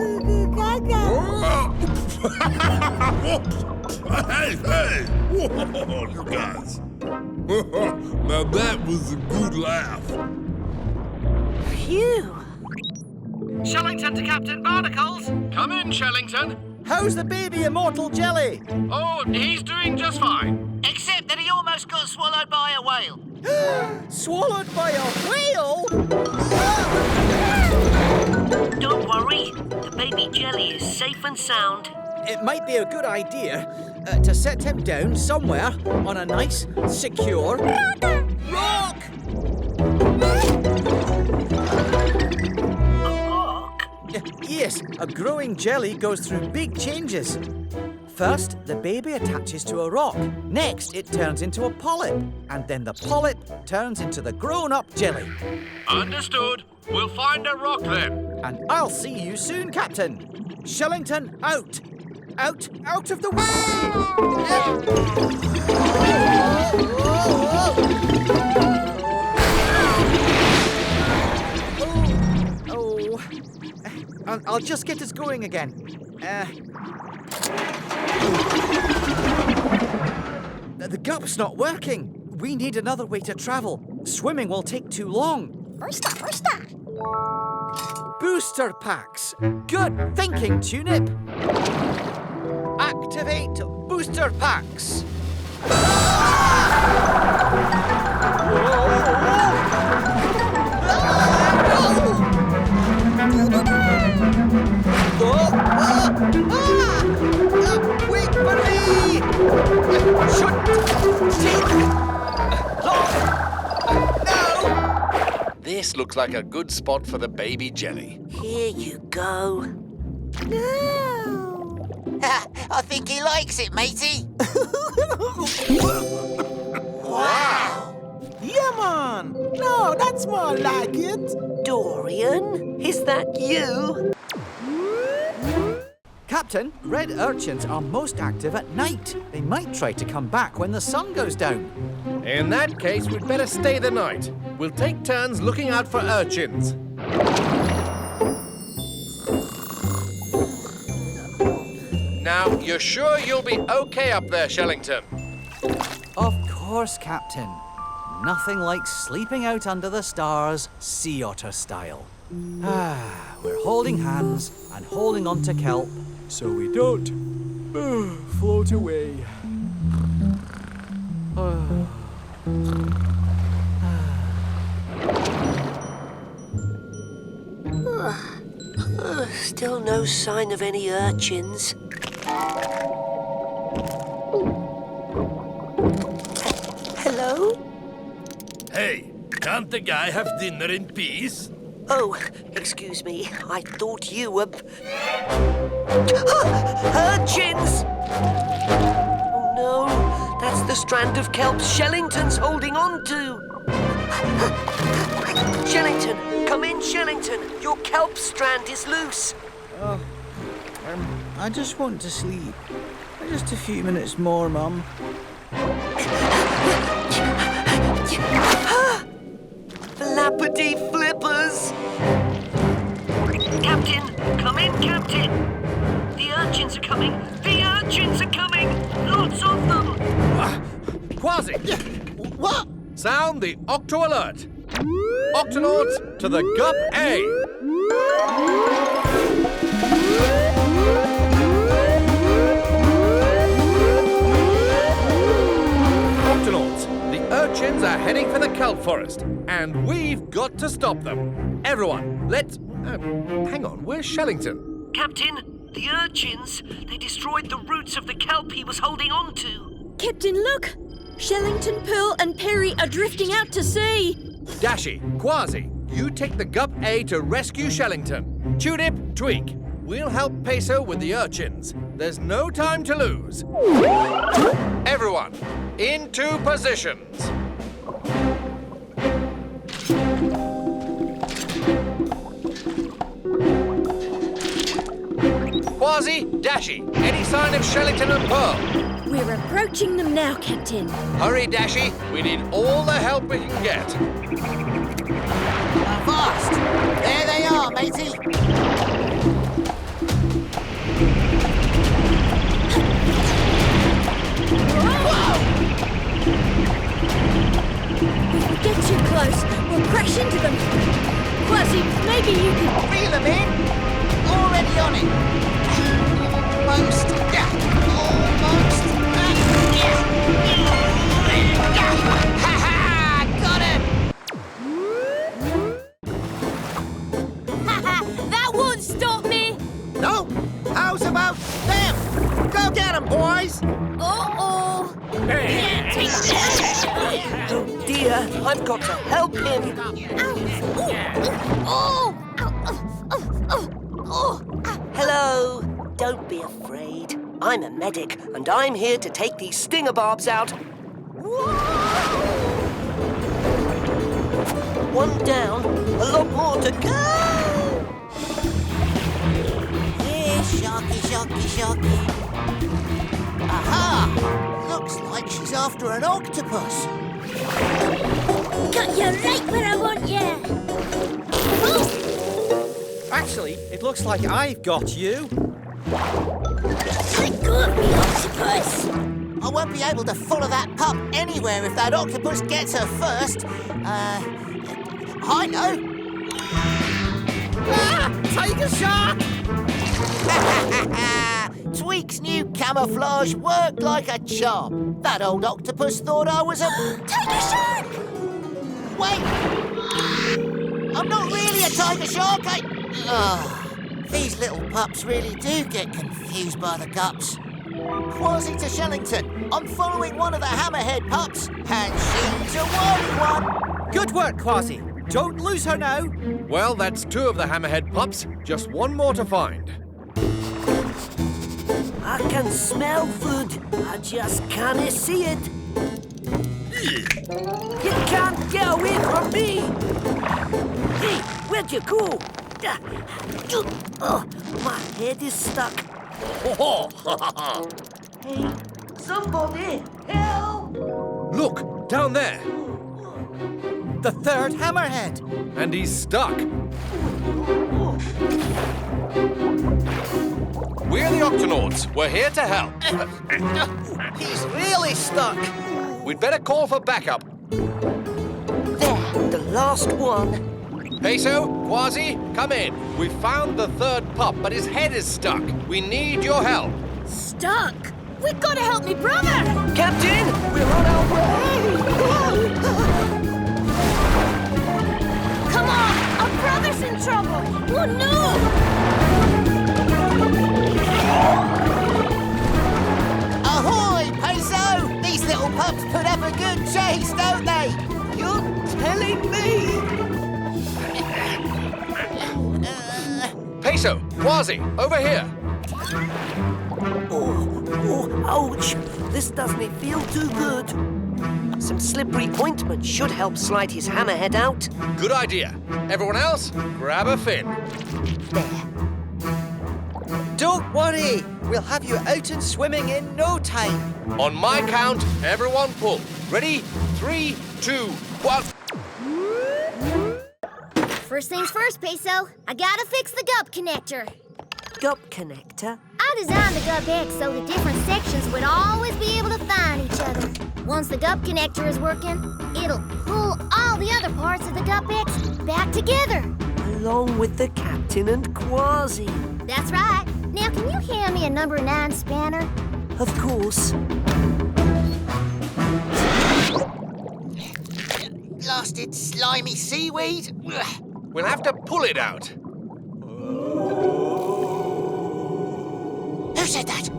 Hey! Whoa, you guys. Now that was a good laugh. Phew. Shellington to Captain Barnacles. Come in, Shellington. How's the baby immortal jelly? Oh, he's doing just fine. Except that he almost got swallowed by a whale. Swallowed by a whale? Don't worry, the baby jelly is safe and sound. It might be a good idea to set him down somewhere on a nice, secure rock. Yes, a growing jelly goes through big changes. First, the baby attaches to a rock. Next, it turns into a polyp. And then the polyp turns into the grown-up jelly. Understood. We'll find a rock then. And I'll see you soon, Captain. Shellington, out. Out of the way! I'll just get us going again. The Gup's not working. We need another way to travel. Swimming will take too long. Booster packs. Good thinking, Tunip. Activate booster packs. Wait for me! Should take long. No! This looks like a good spot for the baby jelly. Here you go. No! I think he likes it, matey. Wow! Yeah, man! No, that's more like it. Dorian, is that you? Captain, red urchins are most active at night. They might try to come back when the sun goes down. In that case, we'd better stay the night. We'll take turns looking out for urchins. Now, you're sure you'll be okay up there, Shellington? Of course, Captain. Nothing like sleeping out under the stars, sea otter style. We're holding hands and holding on to kelp so we don't float away. Still no sign of any urchins. Hello? Hey, can't the guy have dinner in peace? Oh, excuse me. I thought you were... Urchins! Oh no, that's the strand of kelp Shellington's holding on to. Shellington, come in, Shellington. Your kelp strand is loose. I just want to sleep. Just a few minutes more, Mum. Flappity flippers! Captain, come in, Captain. The urchins are coming. The urchins are coming. Lots of them. Kwazii! What? Sound the Octo Alert. Octonauts to the Gup A. Octonauts, the urchins are heading for the kelp forest, and we've got to stop them. Everyone, let's... hang on, where's Shellington? Captain, the urchins, they destroyed the roots of the kelp he was holding on to. Captain, look! Shellington, Pearl and Perry are drifting out to sea. Dashi, Kwazii, you take the Gup A to rescue Shellington. Tulip, Tweak, we'll help Peso with the urchins. There's no time to lose. Everyone, into positions. Kwazii, Dashi, any sign of Shellington and Pearl? We're approaching them now, Captain. Hurry, Dashi. We need all the help we can get. Fast! There they are, matey. Whoa! If we get too close, we'll crash into them. Kwazii, maybe you can... Reel them in. Already on it. Almost. Almost. Ha-ha! Got him! That won't stop me! No! How's about them? Go get them, boys! Uh-oh! Oh dear, I've got to help him. Hello. Don't be afraid. I'm a medic, and I'm here to take these stinger barbs out. One down, a lot more to go. Yeah, sharky, sharky, sharky. Aha! Looks like she's after an octopus. Got you right where I want you. Actually, it looks like I've got you. I got me, octopus. I won't be able to follow that pup anywhere if that octopus gets her first. I know. Tiger shark! Tweak's new camouflage worked like a charm. That old octopus thought I was a... Tiger shark! Wait! I'm not really a tiger shark, these little pups really do get confused by the gups. Kwazii to Shellington. I'm following one of the hammerhead pups, and she's a wild one. Good work, Kwazii. Don't lose her now. Well, that's two of the hammerhead pups. Just one more to find. I can smell food. I just can't see it. You can't get away from me. Hey, where'd you go? Oh, my head is stuck. Hey, somebody, help! Look, down there. The third hammerhead. And he's stuck. We're the Octonauts. We're here to help. He's really stuck. We'd better call for backup. There, the last one. Peso, Kwazii, come in. We found the third pup, but his head is stuck. We need your help. Stuck? We've got to help me brother! Captain, we're on our way! Come on! Our brother's in trouble! Oh, no! Ahoy, Peso! These little pups put up a good chase, don't they? You're telling me? Peso, Kwazii, over here. Oh, ouch. This doesn't feel too good. Some slippery ointment should help slide his hammerhead out. Good idea. Everyone else, grab a fin. Don't worry. We'll have you out and swimming in no time. On my count, everyone pull. Ready? 3, 2, 1. First things first, Peso. I gotta fix the Gup Connector. Gup Connector? I designed the Gup X so the different sections would always be able to find each other. Once the Gup Connector is working, it'll pull all the other parts of the Gup X back together. Along with the captain and Kwazii. That's right. Now, can you hand me a number 9 spanner? Of course. Blasted slimy seaweed. We'll have to pull it out. Who said that?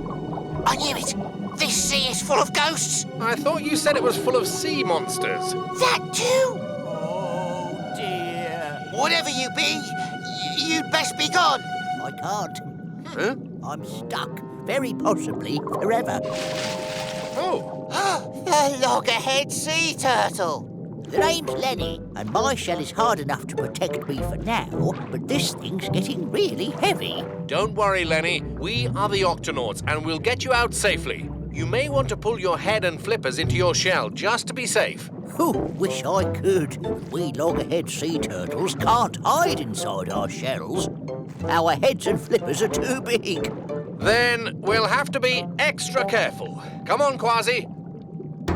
I knew it. This sea is full of ghosts. I thought you said it was full of sea monsters. That too? Oh, dear. Whatever you be, you'd best be gone. I can't. Huh? I'm stuck. Very possibly forever. Oh. A loggerhead sea turtle. The name's Lenny, and my shell is hard enough to protect me for now, but this thing's getting really heavy. Don't worry, Lenny. We are the Octonauts, and we'll get you out safely. You may want to pull your head and flippers into your shell just to be safe. Whew, wish I could. We loggerhead sea turtles can't hide inside our shells. Our heads and flippers are too big. Then we'll have to be extra careful. Come on, Kwazii.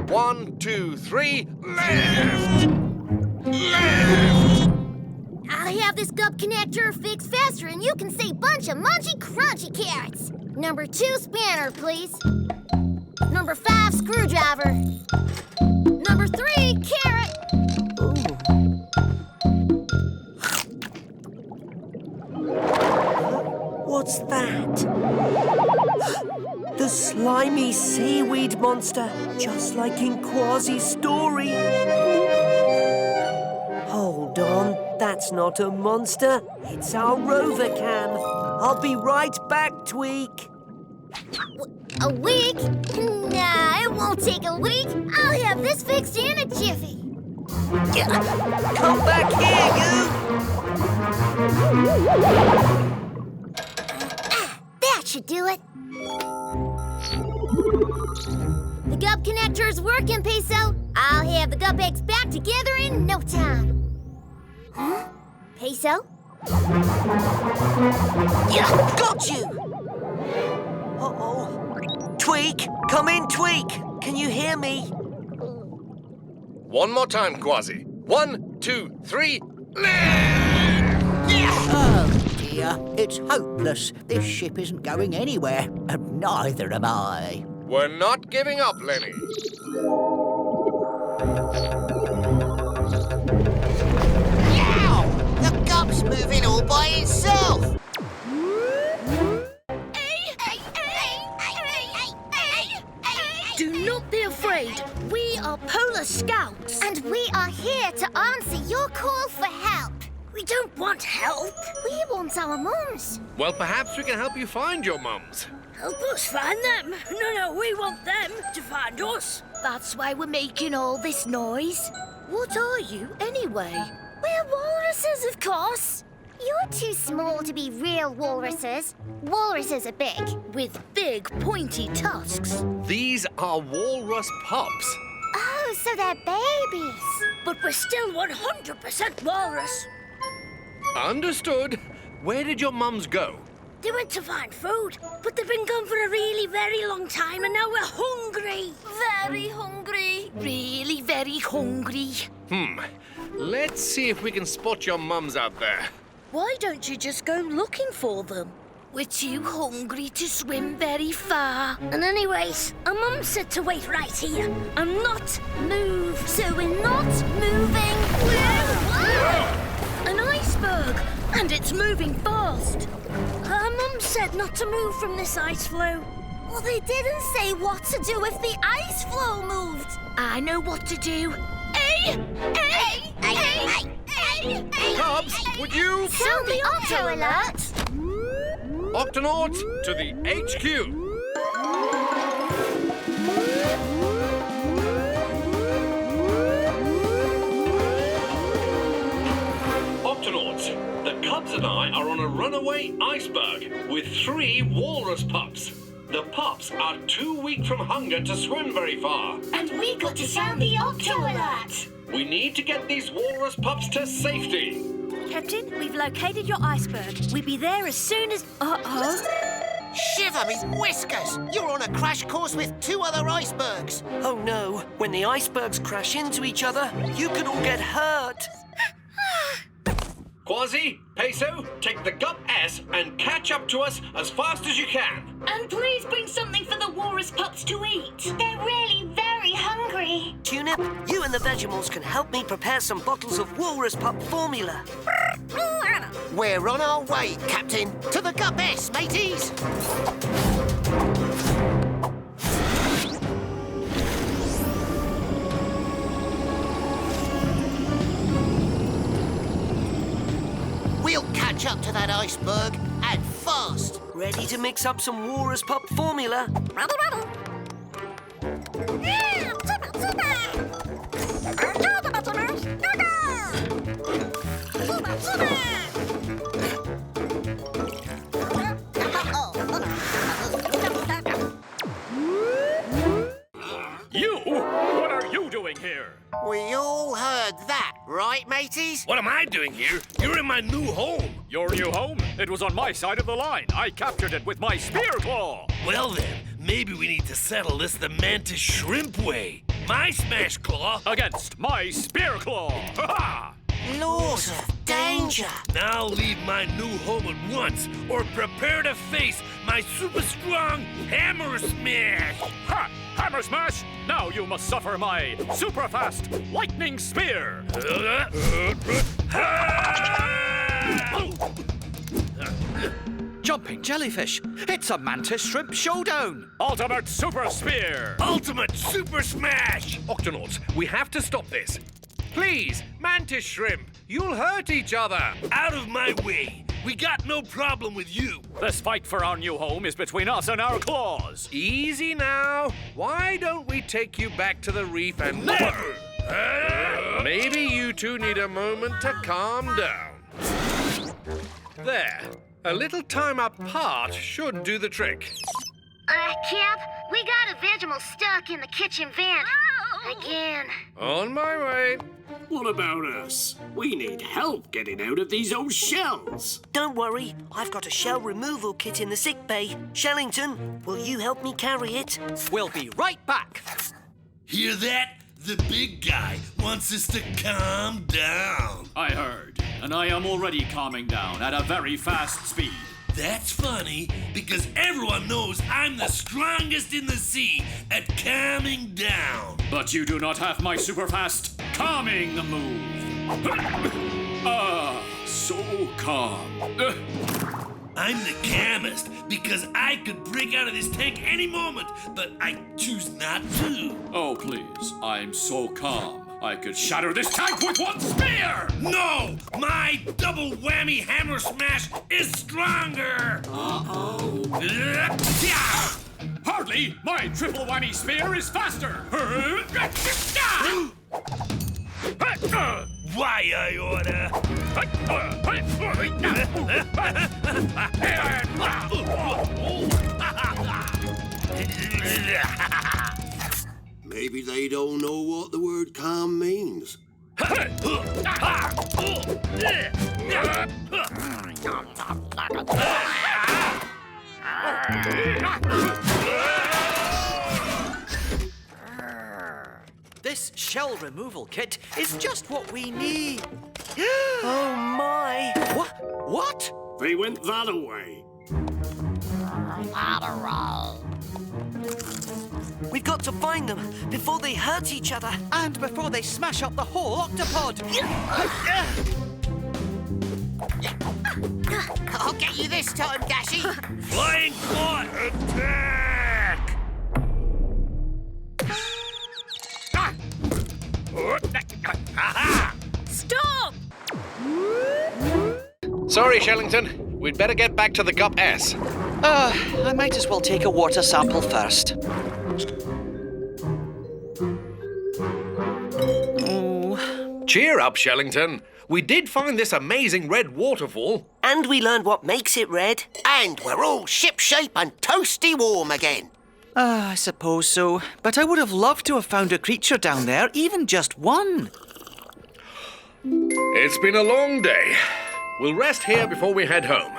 1, 2, 3, left! Left! I'll have this Gup Connector fixed faster and you can say bunch of munchy crunchy carrots. Number 2 spanner, please. Number 5 screwdriver. Number 3 carrot. What's that? The slimy seaweed monster, just like in Kwazii's story. Hold on, that's not a monster. It's our rover cam. I'll be right back, Tweak. A week? Nah, it won't take a week. I'll have this fixed in a jiffy. Come back here, That should do it. The Gup Connector's working, Peso. I'll have the Gup Eggs back together in no time. Huh? Peso? Yeah, got you! Uh-oh. Tweak! Come in, Tweak! Can you hear me? One more time, Kwazii. 1, 2, 3, Oh, dear. It's hopeless. This ship isn't going anywhere, and neither am I. We're not giving up, Lenny. Yow! The Gup's moving all by itself. Do not be afraid. We are Polar Scouts. And we are here to answer your call for help. We don't want help. We want our mums. Well, perhaps we can help you find your mums. Help us find them. No, we want them to find us. That's why we're making all this noise. What are you, anyway? We're walruses, of course. You're too small to be real walruses. Walruses are big, with big, pointy tusks. These are walrus pups. Oh, so they're babies. But we're still 100% walrus. Understood. Where did your mums go? They went to find food, but they've been gone for a really very long time and now we're hungry. Very hungry. Really very hungry. Let's see if we can spot your mums out there. Why don't you just go looking for them? We're too hungry to swim very far. And anyways, our mum said to wait right here and not move. So we're not moving. Whoa! An iceberg, and it's moving fast. Our mum said not to move from this ice floe. Well, they didn't say what to do if the ice floe moved. I know what to do. Cubs, would you? Sound the Octo Alert. Octonauts to the HQ. Octonauts, the Cubs and I are on a runaway iceberg with 3 walrus pups. The pups are too weak from hunger to swim very far. And we got to sound the Octo Alert. We need to get these walrus pups to safety. Captain, we've located your iceberg. We'll be there as soon as... Shiver me whiskers! You're on a crash course with 2 other icebergs. Oh no, when the icebergs crash into each other, you could all get hurt. Kwazii, Peso, take the Gup S and catch up to us as fast as you can. And please bring something for the walrus pups to eat. They're really very hungry. Tunip, you and the Vegemals can help me prepare some bottles of walrus pup formula. We're on our way, Captain, to the Gup S, mateys. We'll catch up to that iceberg, and fast. Ready to mix up some walrus pup formula? You? What are you doing here? We all heard that, right, mateys? What am I doing here? You're in my new home. Your new home? It was on my side of the line. I captured it with my spear claw. Well then, maybe we need to settle this the mantis shrimp way. My smash claw against my spear claw. Ha-ha! Laws of danger. Now leave my new home at once, or prepare to face my super strong hammer smash. Ha! Hammer smash! Now you must suffer my super fast lightning spear. Jumping jellyfish. It's a mantis shrimp showdown. Ultimate super spear. Ultimate super smash. Octonauts, we have to stop this. Please, mantis shrimp, you'll hurt each other. Out of my way. We got no problem with you. This fight for our new home is between us and our claws. Easy now. Why don't we take you back to the reef and... Never! Maybe you two need a moment to calm down. There. A little time apart should do the trick. Cap, we got a Vegemal stuck in the kitchen vent. Again. On my way. What about us? We need help getting out of these old shells. Don't worry, I've got a shell removal kit in the sick bay. Shellington, will you help me carry it? We'll be right back. Hear that? The big guy wants us to calm down. I heard, and I am already calming down at a very fast speed. That's funny, because everyone knows I'm the strongest in the sea at calming down. But you do not have my super fast calming move. So calm. I'm the calmest because I could break out of this tank any moment, but I choose not to. Oh, please, I'm so calm. I could shatter this tank with one spear! No! My double whammy hammer smash is stronger! Uh-oh. Hardly! My triple whammy spear is faster! Why, I order? Maybe they don't know what the word calm means. This shell removal kit is just what we need. Oh, my. What? They went that away. We've got to find them before they hurt each other. And before they smash up the whole octopod. I'll get you this time, Gashi. Flying claw attack! Stop! Sorry, Shellington. We'd better get back to the Gup S. I might as well take a water sample first. Cheer up, Shellington. We did find this amazing red waterfall. And we learned what makes it red. And we're all shipshape and toasty warm again. I suppose so. But I would have loved to have found a creature down there, even just one. It's been a long day. We'll rest here before we head home.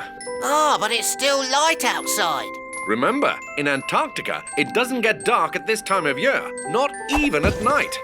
But it's still light outside. Remember, in Antarctica, it doesn't get dark at this time of year, not even at night.